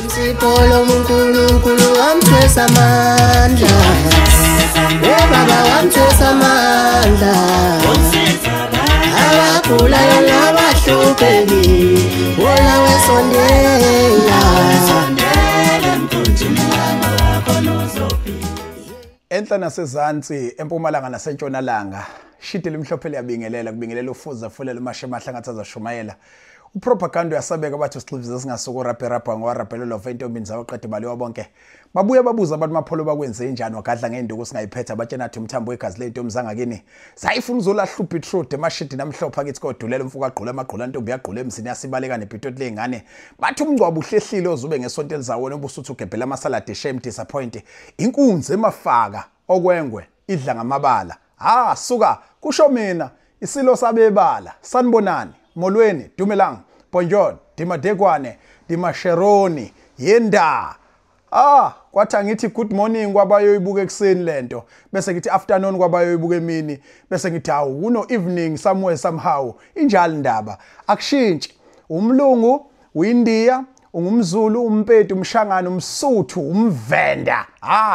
Sipolo munkulunkulu wamthwesa amandla Baba wamthwesa amandla Abagulayo nabahlupheki Wona wesondela Enhla nasezantsi empumalanga nasentshonalanga shiti limhlophe liyabingelela kubingelela ufuza fulela umashemahla ngathi azashumayela upropaganda yasabeka bathi uSclives singasuku rapper ngwaraphelelo ventombini zawaqeda imali wabonke babuye babuza abantu mapholo bakwenze njani wagadla ngenduku singayiphetha batshena athi umthambo wegazi lentombi zangakini sayifuna uzolahlupha itruth emashiti namhlophe akithi kodulela umfuka agqula amagqula ntombi yagqula emzini yasibaleka nepitoti lengane bathi umngcwabo uhlehlile ozube ngesonto elizawona ubusuthu ugebhela amasaladi shame disappoint inkunzi emafaka okwengwe idla ngamabala suka kusho mina isilo sabebala sanibonani molweni dumelang bonjour dimadekwane dimasheroni yenda kwathi angithi good morning kwabayoyibuka ekseni lento bese ngithi afternoon kwabayoyibuka emini bese ngithi hawu kuno evening somewhere somehow injalo indaba akushintshi umlungu uIndia ungumZulu umpedi umshangano umsuthu umvenda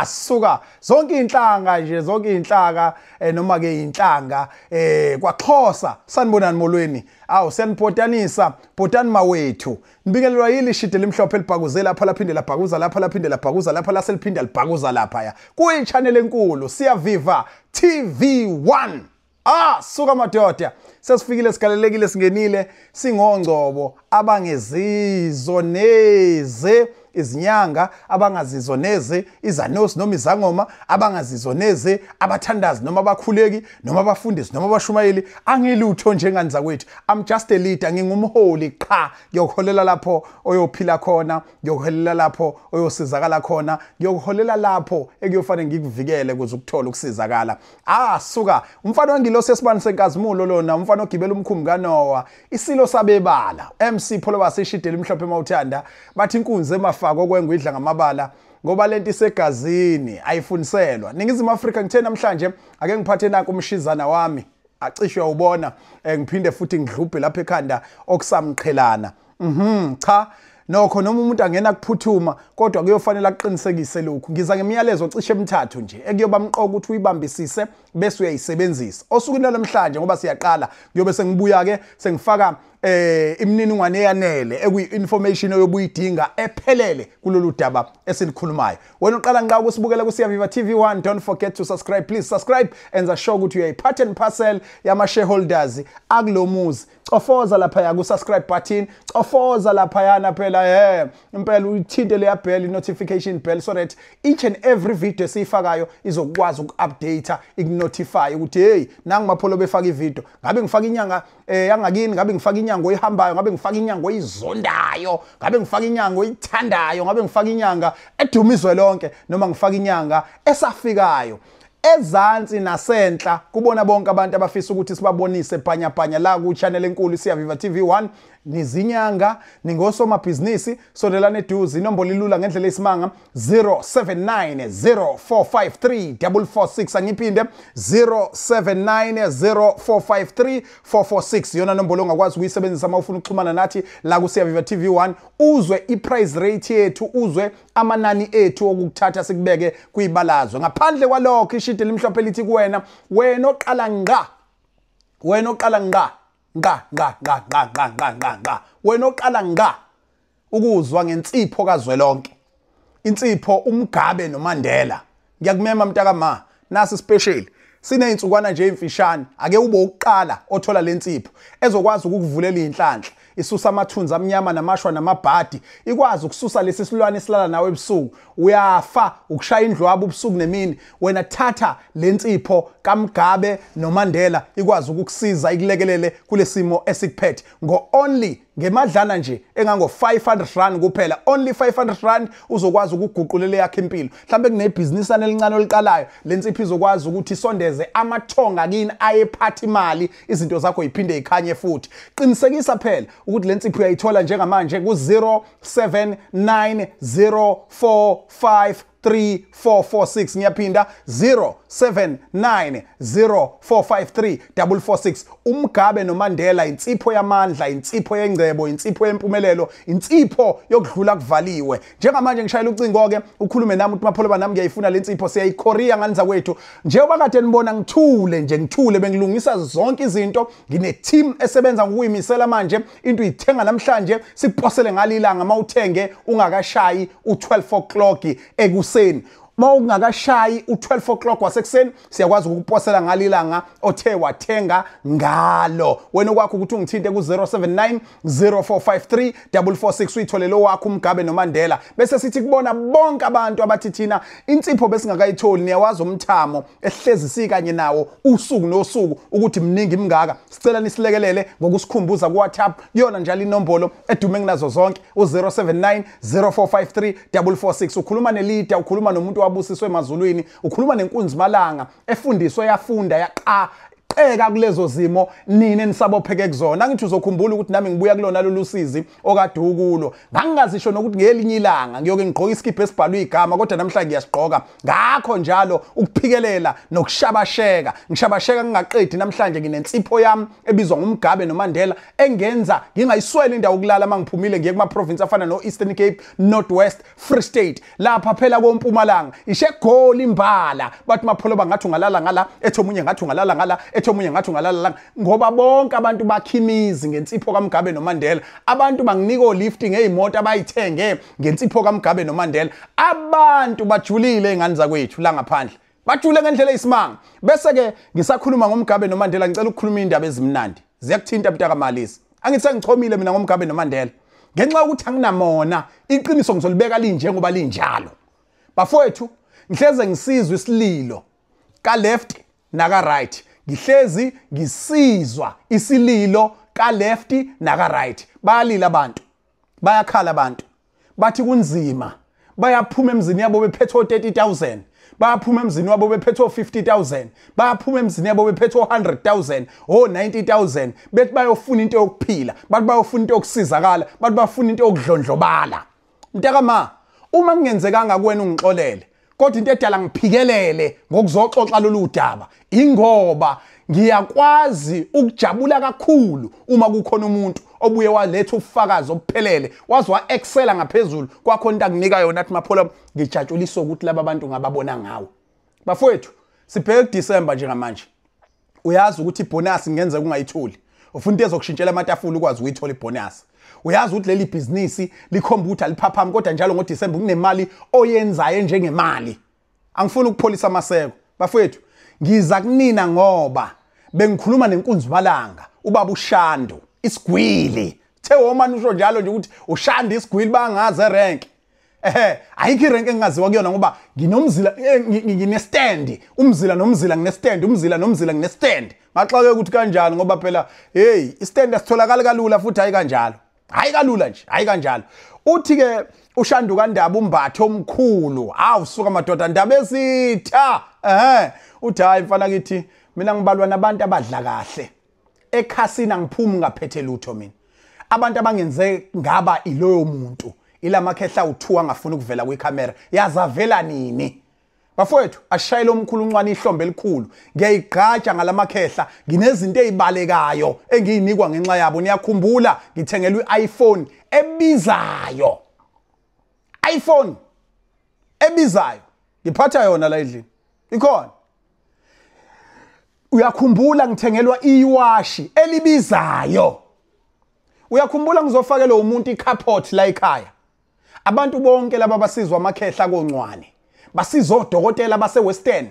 suka zonke inhlanga nje zonke inhlaka noma ke inhlanga kwaXhosa sanibonani molweni siyanibhotanisa bhotani mawethu nibingelelwa yili shide limhlophe libhakuze lapha laphinde labhakuza lapha laphinde labhakuza lapha laseliphinde libhakuza lapha ya kuyi channel enkulu siyaviva TV1 suka madoda sesifikile sigalelekile singenile singongcobo abangezizoneze izinyanga abangazizoneze izanosi noma izangoma abangazizoneze abathandazi noma abakhuleki noma abafundisi noma abashumayeli angilutho njenganza kwethu I'm just a leader ngingumholi qha ngiyoholela lapho oyophila khona ngiyoholela lapho oyosizakala khona ngiyoholela lapho ekuyofanele ngikuvikele ukuze ukuthola ukusizakala suka umfana wangilo sesibani senkazimulo lona umfana ogibela umkhumbi kaNoah isilo sabebala MC pholo baseshide limhlophe mawuthanda bathi inkunzi emafaka okwengwe idla ngamabala ngoba lento isegazini ayifuniselwa Ningizimu Afrika ngithe namhlanje ake ngiphathe nako umshizana wami acishwe ubona ngiphinde futhi ngidlubhe lapha ekhanda okusamqhelana cha nokho noma umuntu angena kuphuthuma kodwa kuyofanele aqinisekise lokhu ngiza ngemiyalezo ocishe emithathu nje ekuyoba mqoka ukuthi uyibambisise bese uyayisebenzisa osukwini namhlanje ngoba siyaqala kuyobe sengibuya ke sengifaka imininingwane eyanele ekuyi-information oyobuyidinga ephelele kulolu daba esilikhulumayo wena uqala ngqa ukusibukela kuSiyaviva TV1 don't forget to subscribe please subscribe enza sure ukuthi uyayiphatha and parcel yama shareholders akulomuzi cofoza lapha ya ku subscribe button cofoza lapha yana phela impela uthinte le bell notification bell so that each and every video esifakayo izokwazi ukuupdate ikunotify ukuthi hey nangu mapholo befaka ivideo ngabe ngifaka inyanga yangakini ngabe ngifaka inyanga oyihambayo ngabe ngifaka inyanga oyizondayo ngabe ngifaka inyanga oyithandayo ngabe ngifaka inyanga edumizwe lonke noma ngifaka inyanga esafikayo ezantsi nasenhla kubona bonke abantu abafisa ukuthi sibabonise bhanya la ku channel enkulu Siyaviva TV1 nizinyanga ningosomabhizinisi sondelana eduze inombolo ilula ngendlela esimanga 0790453446 angiphinde 0790453446 yona nombolo ongakwazi ukuyisebenzisa uma ufuna ukuxhumana nathi la ku Siyaviva TV1 uzwe iprice rate yethu uzwe amanani ethu okukuthatha sikubeke kuyibalazwe ngaphandle kwalokho ishidi limhlophe lithi kuwena wena oqala ngqa wena oqala ngqa wena oqala ngqa ukuzwa ngensipho kazwelonke insipho umgabe noMandela ngiyakumema mntakama nasi special sineyintsukwana nje emfishane ake ube uqala othola lensipho ezokwazi ukukuvulela inhlanhla isusa amathunzi amnyama namashwa namabhadi ikwazi ukususa lesi silwane silala nawe ebusuku uyafa ukushaya indlwabo ubusuku nemini wena thatha lensipho kaMgabe noMandela ikwazi ukukusiza ikulekelele kulesimo esikuphethe ngo only ngemadlana nje engango 500 rand kuphela only 500 rand uzokwazi ukuguqulela yakhe impilo mhlambe kunebhizinisi elincane oliqalayo lensipho izokwazi ukuthi isondeze amathonga kini ayephatha imali izinto zakho iphinde ikhanye futhi qinisekisa phela ukuthi lensipho uyayithola njengamanje ku 079045 3446 ngiyaphinda 0790453446 uMgabe noMandela insipho yamandla insipho yengcebo insipho yempumelelo insipho yokudlula kuvaliwe njengamanje ngishayela ucingo ke ukhulume nami uthi Mapholoba nami ngiyayifuna le insipho siyayikhoriya ngani zakwethu njengoba kade nibona ngithule bengilungisa zonke izinto ngine team esebenza ngokuyimisela manje into uyithenga namhlanje siposele ngalilanga mawuthenge ungakashayi u12 o'clock ekuseni mawungakashayi u12 o'clock wasekuseni siyakwazi ukuposela ngalilanga othe wathenga ngalo wena kwakho ukuthi ungithinte ku 0790453446 uyithole lo wakho uMgabe noMandela bese sithi kubona bonke abantu abathi thina insipho besingakayitholi niyawazi umthamo ehlezi sikanye nawo usuku nosuku ukuthi mningi imngaka sicela nisilekelele ngokusikhumbuza ku WhatsApp yona njalo inombolo edume nginazo zonke u0790453446 ukhuluma nelida ukhuluma nomuntu wabusiswe emazulwini ukhuluma nenkunzi malanga efundiswe yafunda yaqeka kulezo zimo nini enisabopheke kuzona ngithi uzokhumbula ukuthi nami ngibuya kulona lolusizi okade ukulo ngangazisho nokuthi ngelinye ilanga ngiyoke ngigqoka iskipho esibhalwe igama kodwa namhlanje ngiyasiqoka ngakho njalo ukuphikelela nokushabasheka ngishabasheka ngingaqedi namhlanje nginensipho yami ebizwa ngumgabe noMandela engenza ngingayiswela indawo yokulala mangiphumile ngiye kuma province afana no Eastern Cape Northwest Free State lapha phela kompumalanga ishe goli imbala bathi Mapholoba ngathi ungalala ngala ethomunye ngathi ungalala ngala ethomunye ngathi ungalala ngoba bonke abantu bakhimizi ngensipho kaMgabe noMandela abantu banginika lifting ezimoto abayithenge ngensipho kaMgabe noMandela abantu bajulile ingane zakwethu la ngaphandle bajule ngendlela eyisimanga bese ke ngisakhuluma ngomgabe noMandela ngicela ukukhuluma indaba ezimnandi ziyakuthinta mntaka Malisi angithi sengichomile mina ngomgabe noMandela ngenxa ukuthi anginamona iqiniso ngizolibeka linje ngoba linjalo bafowethu ngihleze ngisizwe isililo ka left naka right ngihlezi ngisizwa isililo ka left naka right bayalila abantu bayakhala abantu bathi kunzima bayaphuma emzini yabo bephethe 30,000 bayaphuma emzini wabo bephethe 50,000 bayaphuma emzini yabo bephethe 100,000 90,000 bethi bayofuna into yokuphila bathi bayofuna into yokusizakala bathi bafuna into yokudlondlobala mntaka ma uma ngenzekanga kuwena ungixolele kodwa into edala ngiphikelele ngokuzoxoxa lolu daba ingoba ngiyakwazi ukujabula kakhulu uma kukhona umuntu obuye waletha ufakazi ophelele wazi wa excela ngaphezulu kwakho into akunika yona athi Mapholoba ngijatshulisa ukuthi laba bantu ngababona ngawo bafowethu sibheke December njengamanje uyazi ukuthi ibonus ngenze kungayitholi ufuna into ezokushintshela amatafula ukwazi ukuyithola ibonus uyazi ukuthi leli business likhomba ukuthi aliphaphami kodwa njalo ngoDecember kunemali oyenzayo njengemali angifuni ukupholisa amaseko bafowethu ngiza kunina ngoba bengikhuluma nenkunzi malanga ubaba uShando isigwili the woman usho njalo nje ukuthi uShando isigwili bangaze erank ayikho irank engaziwa kuyona ngoba nginomzila ngine stand umzila nomzila ngine stand umzila nomzila ngine stand ngaxake ukuthi kanjani ngoba phela hey istand asitholakala kalula futhi hayi kanjalo hayi kalula nje hayi kanjalo uthi ke uShando kaNdaba umbatho omkhulu awusuka madoda Ndaba esitha uthi hayi mfana kithi mina ngibalwa nabantu abadla kahle ekhasini ngiphumi ngaphethe lutho mina abantu abangenze ngaba iloyo muntu ilamakhehla u2 angafuna ukuvela kwicamera yazavela nini bafowethu ashayela omkhulu uncwane ihlombe elikhulu ngiyayigqaja ngalamakhehla nginezinto ezibalekayo engiyinikwa ngenxa yabo niyakhumbula ngithengelwe iPhone ebizayo iPhone ebizayo ngiphatha yona la endlini ikhona uyakhumbula ngithengelwa iwashi elibizayo uyakhumbula ngizofakela umuntu icarport la ekhaya abantu bonke laba basizwa amakhehla koncwane basiza odokotela base Western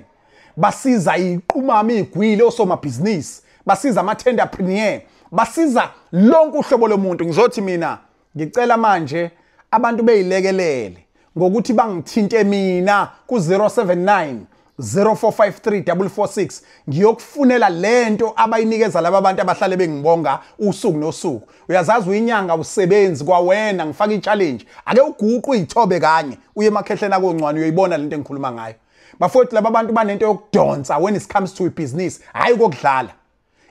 basiza iqumama igwile osomabhizinisi basiza ama-tenderpreneur basiza lonke uhlobo lomuntu ngizothi mina ngicela manje abantu beyilekelele ngokuthi bangithinte mina ku 079 0453 ngiyokufunela lento abayinikeza laba bantu abahlale bengibonga usuku nosuku uyazazi uyinyanga usebenzi kwawena ngifaka i-challenge ake uguqu uyithobe kanye uye emakhehleni akoncwane uyoyibona lento engikhuluma ngayo bafowethu laba bantu banento yokudonsa when it comes to business hayi kokudlala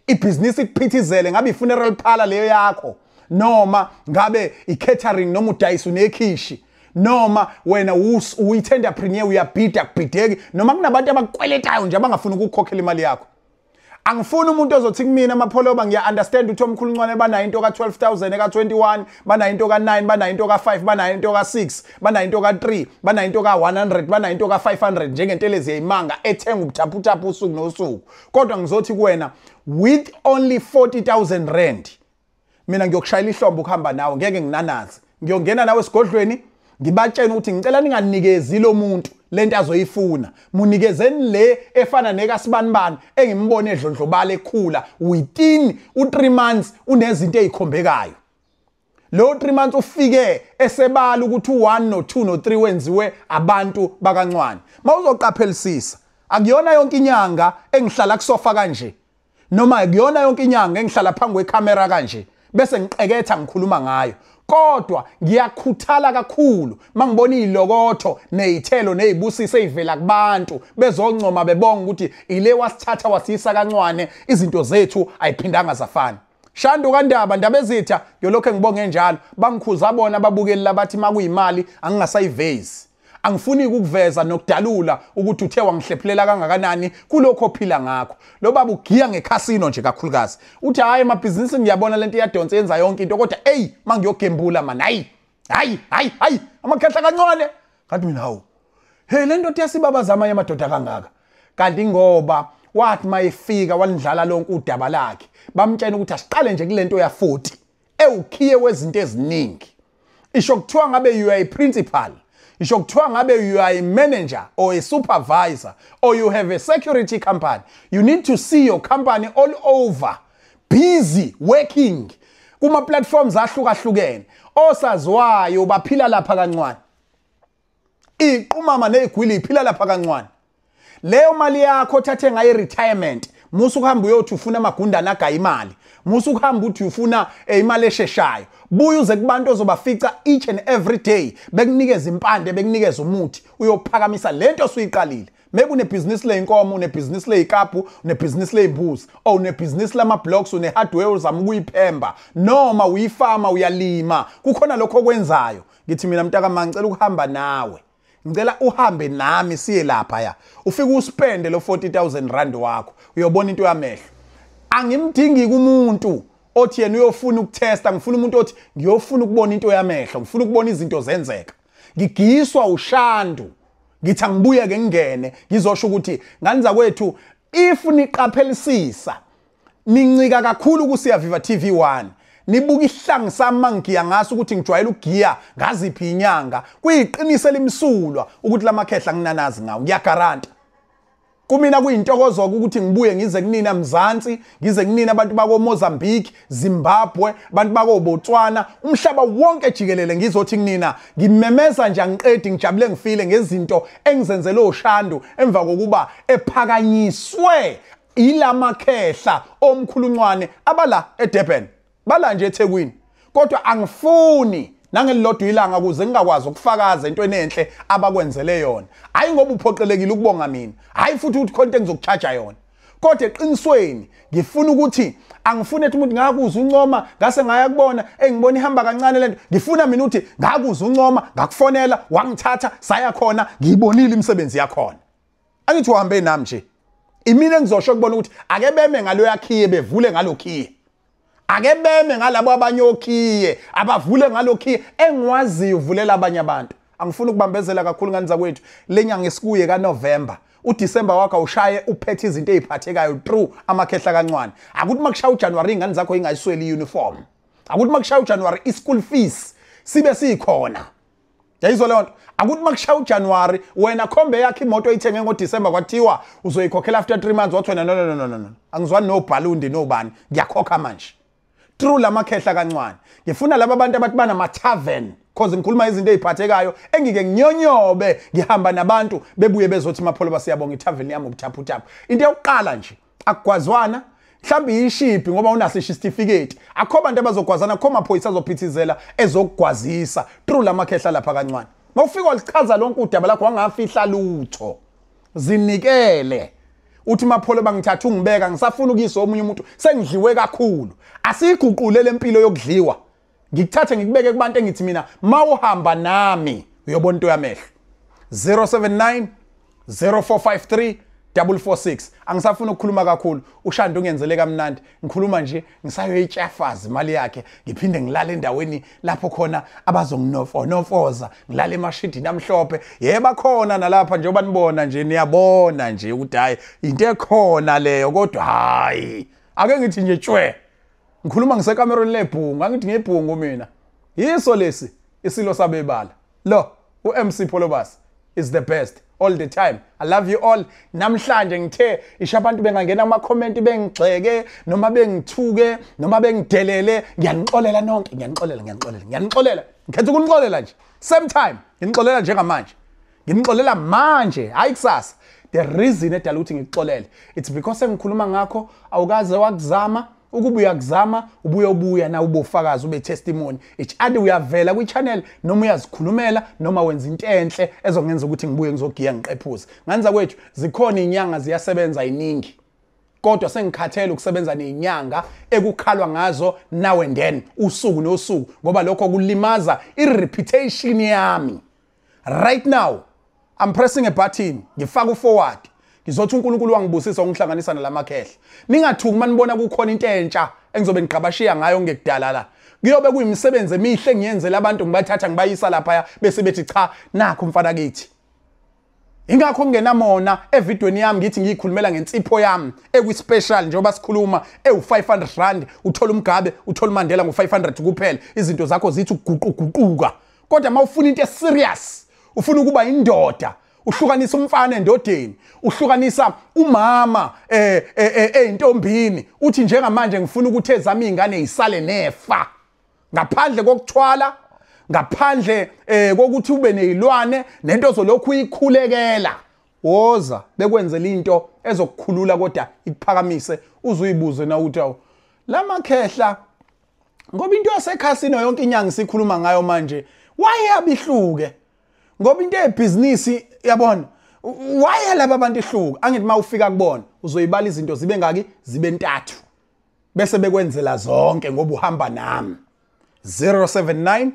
ibusiness ikuphithizele ngabe ifuneral parlor leyo yakho noma ngabe i-catering noma udayisa unekhishi noma wena uyi-tenderpreneur uyabhida kubhideki noma kunabantu abakukweletayo nje abangafuni ukukhokhela imali yakho. Angifuni umuntu ozothi kumina Mapholoba ngiya-understand ukuthi omkhuluncwane banayo into ka-12,000 eka-21 banayo into ka-9 banayo into ka-5 banayo into ka-6 banayo into ka-3 banayo into ka-100 banayo into ka-500 njengentelezi yayimanga ethenga ubuthaphuthaphu usuku nosuku. Kodwa ngizothi kuwena with only 40,000 rand mina ngiyokushayela ihlombe ukuhamba nawe ngeke nginanazi. Ngiyongena nawe esigodlweni ngibatshena ukuthi ngicela ninganikezi lo muntu lento azoyifuna. Munikezeni le efana nekaSibanibani engimbone edlondlobala ekhula within u3 months unezinto ezikhombekayo. Lo 3 months ufike esebala ukuthi u1 no2 no3 wenziwe abantu bakancwane. Mawuzoqaphelisisa akuyona yonke inyanga engihlala kusofa kanje noma akuyona yonke inyanga engihlala phambi kwecamera kanje bese ngiqeketha ngikhuluma ngayo. Kodwa ngiyakhuthala kakhulu mangibona izilokotho nezithelo nezibusise ezivela kubantu bezoncoma bebonga ukuthi ile wasithatha wasisa kancwane izinto zethu ayiphindanga zafana. Shandu kaNdaba Ndaba Ezitha ngiyolokho ngibonge njalo bangikhuza bona ababukeli labathi makuyimali angingasayivezi. Angifuni ukuveza nokudalula ukuthi uthe wangihlephelela kangakanani kulokho ophila ngakho. Lo baba ugiya ngecasino nje kakhulukazi. Uthi hayi emabhizinisi ngiyabona lento iyadonsa yenza yonke into kodwa mangiyogembula man hayi amakhehla kancane. Kanti mina hawu hey lento yasibaba amanye amadoda kangaka. Kanti ngoba wathi mayefika walindlala lonke udaba lakhe bamtshela ukuthi asiqale nje kulento ya40 ewukhiye wezinto eziningi. Isho kuthiwa ngabe you are a principal. Isho kuthiwa ngabe you are a manager or a supervisor or you have a security company. You need to see your company all over busy working kuma platforms ahlukahlukene. Osaziwayo baphila lapha kancane. Iqumama nezigwili iphila lapha kancane. Leyo mali yakho thathe ngaye retirement musu kuhamba uyothi ufuna amagundana agaya imali. Musu kuhamba uthi ufuna imali esheshayo. Buya uze kubantu ozobafica each and every day bekunikeza impande bekunikeza umuthi uyophakamisa lento osuyiqalile. Maybe unebusiness leyinkomo unebusiness leyikapu unebusiness leyimbuzi or unebusiness lama blocks unehardware uzama ukuyiphemba noma uyifama uyalima kukhona lokho okwenzayo. Ngithi mina mntaka mangicela ukuhamba nawe. Ngicela uhambe nami siye lapha ya. Ufike uspende lo 40,000 rand wakho uyobona into yamehlo. Angimdingi kumuntu othi yena uyofuna ukutesta ngifuna umuntu othi ngiyofuna ukubona into yamehlo ngifuna ukubona izinto zenzeka. Ngigiswa ushandu ngithi angibuye ke ngingene ngizosho ukuthi nganiza kwethu if niqaphelisisa nincika kakhulu kusiya Viva TV1 nibuka ihlangu sami mangiya ngaso ukuthi ngijwayela ukugiya ngaziphi inyanga kuyiqinise limsulwa ukuthi lamakhehla nginanazi ngawo ngiyagaranta. Kumina kuyintokozo ukuthi ngibuye ngize kunina Mzansi ngize kunina abantu bako Mozambique Zimbabwe abantu bako Botswana umhlaba wonke jikelele ngizothi kunina ngimemeza nje angiqedi ngijabule ngifile ngezinto engizenzele oshandu emva kokuba ephakanyiswe ilamakhehla omkhuluncwane abala eDurban bala nje eThekwini. Kodwa angifuni nangelilodwa ilanga kuze ngingakwazi ukufakaza into enenhle abakwenzele yona. Hayi ngoba uphoqelekile ukubonga mina. Hayi futhi ukuthi content ngizokucharge yona. Kodwa eqinisweni ngifuna ukuthi angifune ukuthi umuntu ngakuza uncoma ngase ngaya kubona engibona ihamba kancane lento. Ngifuna mina ukuthi ngakuza uncoma ngakufonela wangithatha saya khona ngiyibonile imisebenzi yakhona. Angithi uhambe nami nje. Imina ngizosho kubona ukuthi ake beme ngalo yakhiye bevule ngalokhiye. Ake beme ngalabo abanyokhiye abavule ngalokhiye engwaziyo uvulela abanye abantu. Angifuni ukubambezela kakhulu nganiza kwethu lenyanga esikuye kaNovember. uDisember wakho ushaye uphethe izinto eziphathekayo through amakhehla kancane. Akuthi makushaya uJanuary ingane zakho ingayisweli uniform. Akuthi makushaya uJanuary ischool fees sibe sikhona. Yayizwa le nto. Akuthi makushaya uJanuary wena khombe yakhe imoto oyithenge ngoDisember kwathiwa uzoyikhokhela after 3 months wathi wena no. Angizwani no Bhalundi no bani ngiyakhokha manje. Through lamakhehla kancane. Ngifuna laba bantu abathi bana ma tavern cause ngikhuluma izinto eziphathekayo engike nginyonyobe ngihamba nabantu bebuye bezothi Mapholoba siyabonga itavern yami ubuthaphuthaphu. Into yokuqala nje akugwazwana mhlambi ishiphi ngoba unaso certificate akho bantu abazogwazana akho maphoyisa azophithizela ezokugwazisa through lamakhehla lapha kancane. Mawufika walichaza lonke udaba lakho wangafihla lutho zinikele uthi Mapholoba ngithatha ungibeka ngisafuna ukuyisa omunye umuntu sengidliwe kakhulu asiguqule lempilo yokudliwa ngikuthathe ngikubeke kubantu engithi mina mawuhamba nami uyobona into yamehlo 079 0453 446. Angisafuna ukukhuluma kakhulu, uShanda ungenzele kamnandi. Ngikhuluma nje ngisayoyitshafaza imali yakhe, ngiphinde ngilale endaweni lapho khona abazonginofoza, ngilale emashidini amhlophe. Yebo khona nalapha njengoba nibona nje, niyabona nje ukuthi hayi into ekhona leyo, kodwa hayi ake ngithi nje tshwe. Ngikhuluma ngisekamerweni lebhungu, angithi ngebhungu mina. Yiso lesi isilo sabebala. Lo uMC Polobas is the best all the time. I love you all. Namhlanje ngithe isho abantu bengangena ama comment bengigxeke noma bengithuke noma bengidelele, ngiyanixolela nonke, ngiyanixolela. Ngikhetha ukunixolela nje. Same time, nginixolela njengamanje. Nginixolela manje, hayi kusasa. The reason edala ukuthi ngikuxolele, it's because engikhuluma ngakho awukaze wakuzama. Ukubuya kuzama ubuya na ubufakazi ube testimony. Each ade uyavela kwi channel noma uyazikhulumela noma wenza into enhle ezongenza ukuthi ngibuye ngizogiya ngiqephuze. Nganza kwethu zikhona inyanga ziyasebenza iningi. Kodwa sengikhathele ukusebenza nezinyanga ekukhalwa ngazo now and then usuku nosuku ngoba lokho kulimaza ireputation yami. Right now I'm pressing a button, ngifaka forward. Ngizothi uNkulunkulu wangibusisa ungihlanganisa nalamakhehla. Ningathuki manibona kukhona into entsha engizobe ngiqabashiya ngayo ngekudala la. Kuyobe kuyimisebenzi emihle engiyenzela abantu ngibathatha ngibayisa lapha bese bethi cha nakho mfana kithi. Ingakho ngingenamona evidweni yami ngithi ngiyikhulumela ngensipho yami ekwi-special njengoba sikhuluma ewu500 rand uthola umgabe uthola uMandela ngo500 kuphela. Izinto zakho zithi ukuguquguquka. Kodwa mawufuna into eserious, ufuna ukuba indoda, uhlukanisa umfana endodeni, uhlukanisa umama entombini, uthi njengamanje ngifuna ukuthi ezami izingane zisale nefa ngaphandle kokuthwala, ngaphandle kokuthi ube nezilwane nento zolokhu ikhulekela. Woza bekwenzela into ezokukhulula kodwa ikuphakamise uzuyibuze na ukuthi awu lamakhehla ngoba into yasekhasino yonke inyanga sikhuluma ngayo manje wayabihluke. Ngoba into yebusiness yabona why laba abantu ihluka. Angithi mawufika kubona uzoyibala izinto zibe ngaki, zibe 3 bese bekwenzela zonke ngoba uhamba nami. 079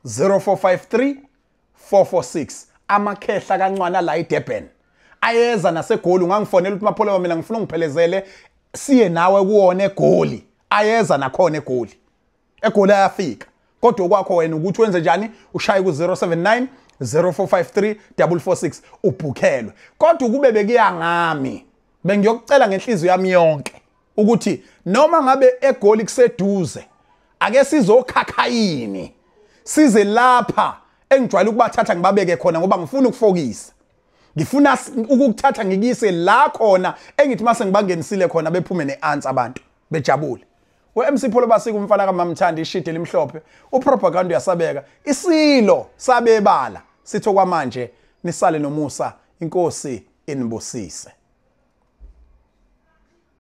0453 446 amakhehla kancane la eDurban ayeza naseGoli. Ungangifonela ukuthi Mapholewa mina ngifuna ngiphelezele siye nawe kuwona eGoli. Ayeza nakhona eGoli ayafika. Kodwa okwakho wena ukuthi wenze njani, ushaye ku 079 0453 446 ubhukhelwe. Kodwa ukube bekuya ngami bengiyokucela ngenhliziyo yami yonke ukuthi noma ngabe eGoli kuseduze ake sizokhakhayini size lapha engijwayele ukubathatha ngibabeke khona ngoba ngifuna ukufokisa. Ngifuna ukukuthatha ngikise la khona engithi mase ngibangenisile khona bephume neanswer abantu bejabule. weMC Polobas kumfana kaMamthandi ishidi elimhlophe upropaganda uyasabeka isilo sabebala sitho kwamanje nisale nomusa inkosi inibusise.